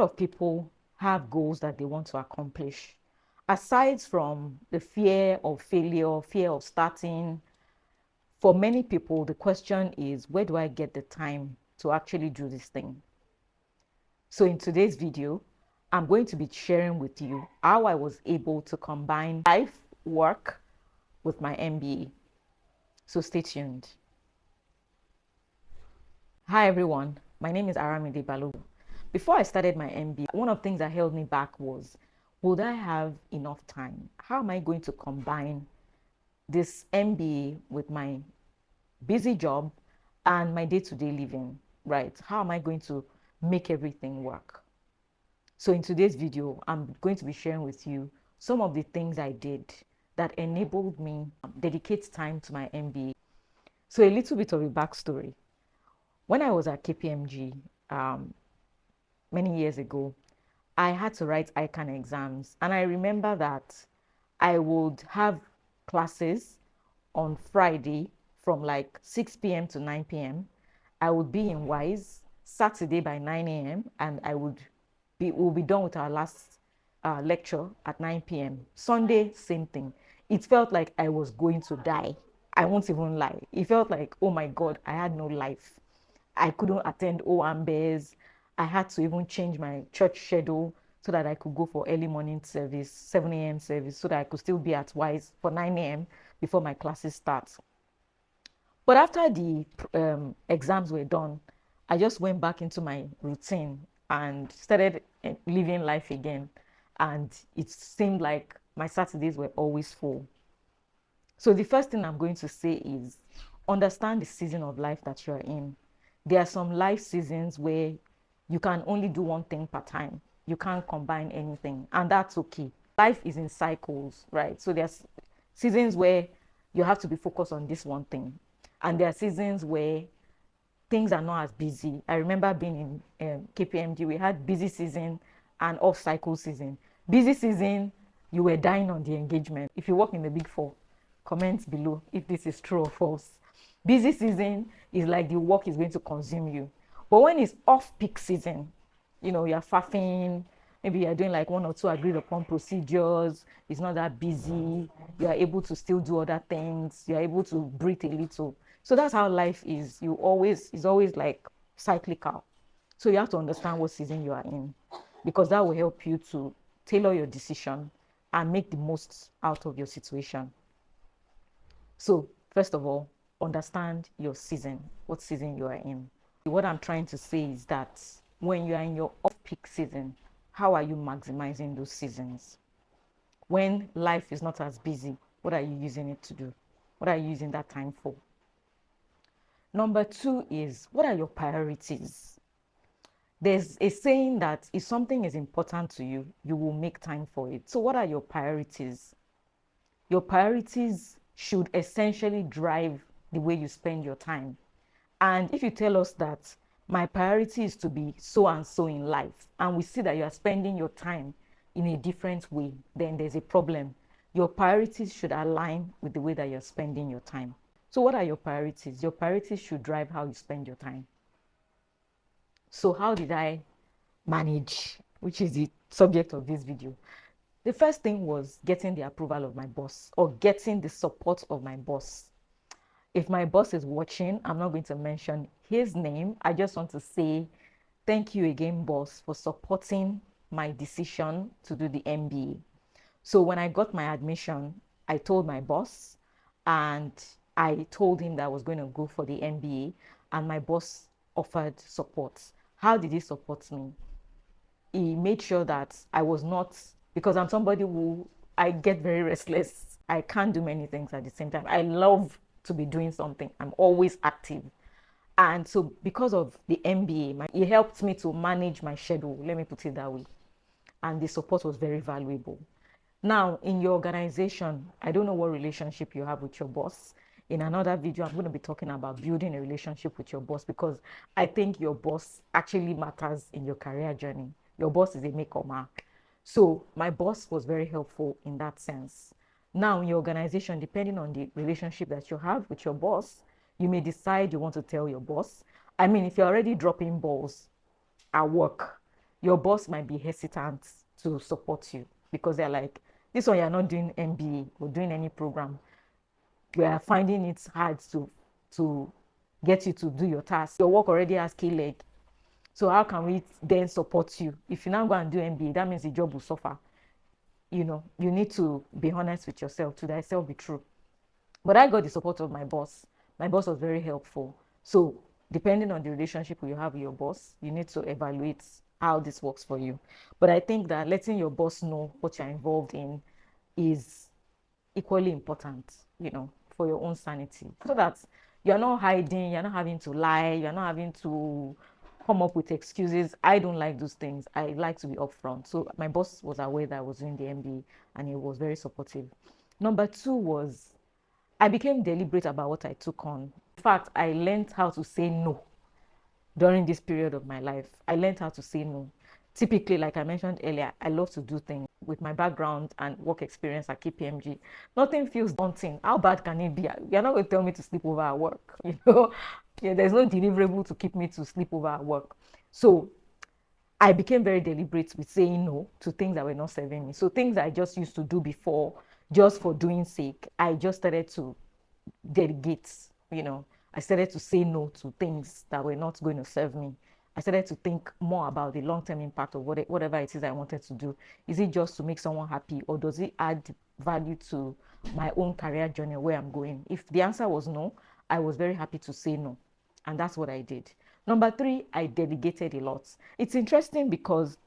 of people have goals that they want to accomplish. Aside from the fear of failure, fear of starting, for many people, the question is, where do I get the time to actually do this thing? So in today's video, I'm going to be sharing with you how I was able to combine life, work with my MBA. So stay tuned. Hi everyone, my name is Aramide Balogun. Before I started my MBA, one of the things that held me back was, would I have enough time? How am I going to combine this MBA with my busy job and my day-to-day living, right? How am I going to make everything work? So in today's video, I'm going to be sharing with you some of the things I did that enabled me dedicate time to my MBA. So a little bit of a backstory. When I was at KPMG many years ago, I had to write ICANN exams. And I remember that I would have classes on Friday from like 6 p.m. to 9 p.m. I would be in WISE Saturday by 9 a.m. and we'll be done with our last lecture at 9 p.m. Sunday, same thing. It felt like I was going to die. I won't even lie. It felt like, oh my God, I had no life. I couldn't attend EMBAs. I had to even change my church schedule so that I could go for early morning service, 7 a.m. service, so that I could still be at WISE for 9 a.m. before my classes start. But after the exams were done, I just went back into my routine and started living life again. And it seemed like my Saturdays were always full. So the first thing I'm going to say is understand the season of life that you're in. There are some life seasons where you can only do one thing per time. You can't combine anything, and that's okay. Life is in cycles, right? So there's seasons where you have to be focused on this one thing, and there are seasons where things are not as busy. I remember being in KPMG, we had busy season and off-cycle season. Busy season, you were dying on the engagement. If you work in the Big Four, comment below if this is true or false. Busy season is like the work is going to consume you. But when it's off-peak season, you're faffing, maybe you're doing like 1 or 2 agreed upon procedures, it's not that busy, you're able to still do other things, you're able to breathe a little. So that's how life is. It's always like cyclical. So you have to understand what season you are in, because that will help you to tailor your decision and make the most out of your situation. So first of all, understand your season, what season you are in. What I'm trying to say is that when you are in your off-peak season, how are you maximizing those seasons? When life is not as busy, what are you using it to do? What are you using that time for? Number 2 is, what are your priorities? There's a saying that if something is important to you, you will make time for it. So what are your priorities? Your priorities should essentially drive the way you spend your time. And if you tell us that my priority is to be so and so in life, and we see that you are spending your time in a different way, then there's a problem. Your priorities should align with the way that you're spending your time. So what are your priorities? Your priorities should drive how you spend your time. So how did I manage, which is the subject of this video? The first thing was getting the approval of my boss, or getting the support of my boss. If my boss is watching, I'm not going to mention his name. I just want to say thank you again, boss, for supporting my decision to do the MBA. So when I got my admission, I told my boss, and I told him that I was going to go for the MBA, and my boss offered support. How did he support me? He made sure that I was not, because I'm somebody who, I get very restless. I can't do many things at the same time. I love to be doing something. I'm always active. And so because of the MBA, it helped me to manage my schedule, let me put it that way. And the support was very valuable. Now, in your organization, I don't know what relationship you have with your boss. In another video, I'm going to be talking about building a relationship with your boss, because I think your boss actually matters in your career journey. Your boss is a make or mark. So my boss was very helpful in that sense. Now, in your organization, depending on the relationship that you have with your boss, you may decide you want to tell your boss. I mean, if you're already dropping balls at work, your boss might be hesitant to support you because they're like, this one, you're not doing MBA or doing any program. We are finding it hard to get you to do your task. Your work already has key leg. So how can we then support you? If you now go and do MBA, that means the job will suffer. You need to be honest with yourself, to thyself be true. But I got the support of my boss. My boss was very helpful. So depending on the relationship you have with your boss, you need to evaluate how this works for you. But I think that letting your boss know what you're involved in is equally important, for your own sanity. So that you're not hiding, you're not having to lie, you're not having to come up with excuses. I don't like those things. I like to be upfront. So my boss was aware that I was doing the MBA and he was very supportive. Number 2 was I became deliberate about what I took on. In fact, I learned how to say no during this period of my life. I learned how to say no. Typically, like I mentioned earlier, I love to do things. With my background and work experience at KPMG, nothing feels daunting. How bad can it be? You're not going to tell me to sleep over at work. Yeah, there's no deliverable to keep me to sleep over at work. So I became very deliberate with saying no to things that were not serving me. So things I just used to do before, just for doing sake, I just started to delegate. I started to say no to things that were not going to serve me. I started to think more about the long-term impact of whatever it is I wanted to do. Is it just to make someone happy, or does it add value to my own career journey, where I'm going? If the answer was no, I was very happy to say no. And that's what I did. Number 3, I delegated a lot. It's interesting because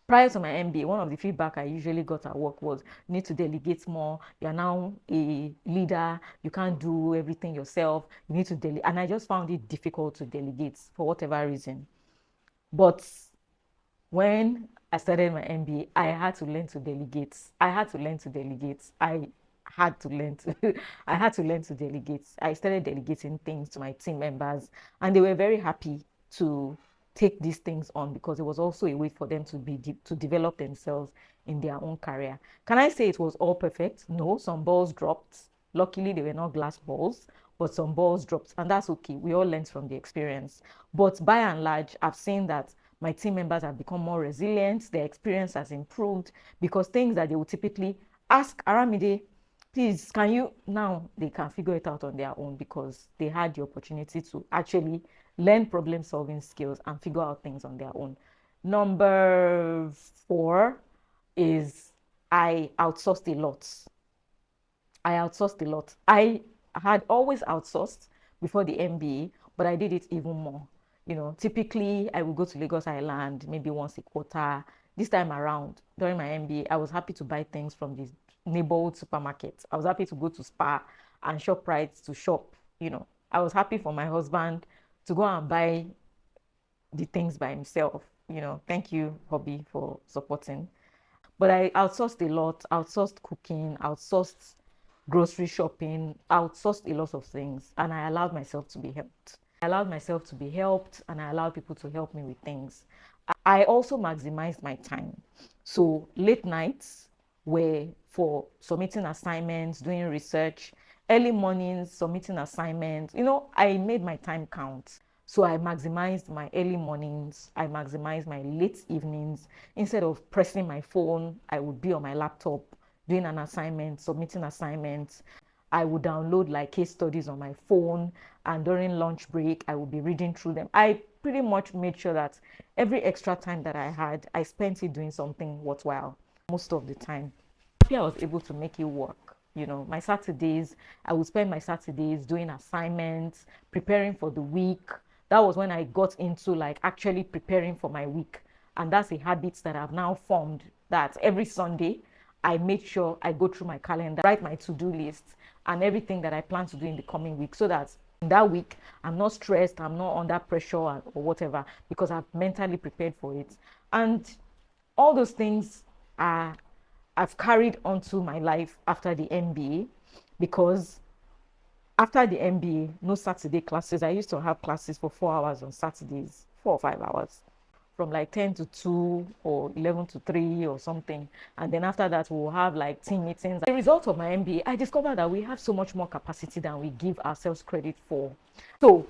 prior to my MBA, one of the feedback I usually got at work was, you need to delegate more. You're now a leader. You can't do everything yourself. You need to delegate. And I just found it difficult to delegate for whatever reason. But when I started my MBA, I had to learn to delegate. I had to learn to delegate. I had to learn to delegate. I started delegating things to my team members, and they were very happy to take these things on because it was also a way for them to develop themselves in their own career. Can I say it was all perfect? No, some balls dropped. Luckily, they were not glass balls, but some balls dropped, and that's okay. We all learned from the experience. But by and large, I've seen that my team members have become more resilient. Their experience has improved because things that they would typically ask Aramide, please, can you, now they can figure it out on their own because they had the opportunity to actually learn problem solving skills and figure out things on their own. Number 4 is I outsourced a lot. I had always outsourced before the MBA, but I did it even more. Typically I would go to Lagos Island maybe once a quarter. This time around, during my MBA, I was happy to buy things from the neighborhood supermarket. I was happy to go to Spa and ShopRite to shop. I was happy for my husband to go and buy the things by himself. Thank you, hubby, for supporting. But I outsourced a lot, outsourced cooking, outsourced grocery shopping, outsourced a lot of things, and I allowed myself to be helped. And I allowed people to help me with things. I also maximized my time. So late nights were for submitting assignments, doing research, early mornings, submitting assignments. I made my time count. So I maximized my early mornings. I maximized my late evenings. Instead of pressing my phone, I would be on my laptop doing an assignment, submitting assignments. I would download like case studies on my phone, and during lunch break, I would be reading through them. I pretty much made sure that every extra time that I had, I spent it doing something worthwhile most of the time. I was able to make it work. My Saturdays, I would spend my Saturdays doing assignments, preparing for the week. That was when I got into like actually preparing for my week. And that's a habit that I've now formed, that every Sunday, I make sure I go through my calendar, write my to-do list and everything that I plan to do in the coming week, so that in that week, I'm not stressed, I'm not under pressure or whatever, because I've mentally prepared for it. And all those things I've carried onto my life after the MBA, because after the MBA, no Saturday classes. I used to have classes for 4 hours on Saturdays, 4 or 5 hours, from like 10 to 2 or 11 to 3 or something. And then after that, we'll have like team meetings. The result of my MBA, I discovered that we have so much more capacity than we give ourselves credit for. So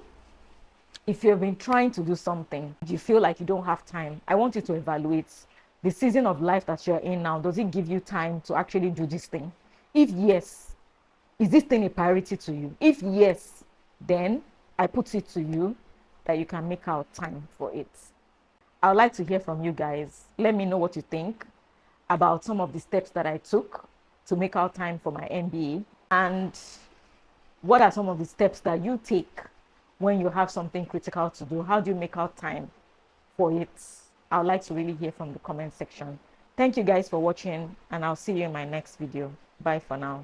If you've been trying to do something, you feel like you don't have time, I want you to evaluate the season of life that you're in now. Does it give you time to actually do this thing? If yes, is this thing a priority to you? If yes, then I put it to you that you can make out time for it. I would like to hear from you guys. Let me know what you think about some of the steps that I took to make out time for my MBA, and what are some of the steps that you take when you have something critical to do? How do you make out time for it? I would like to really hear from the comment section. Thank you guys for watching, and I'll see you in my next video. Bye for now.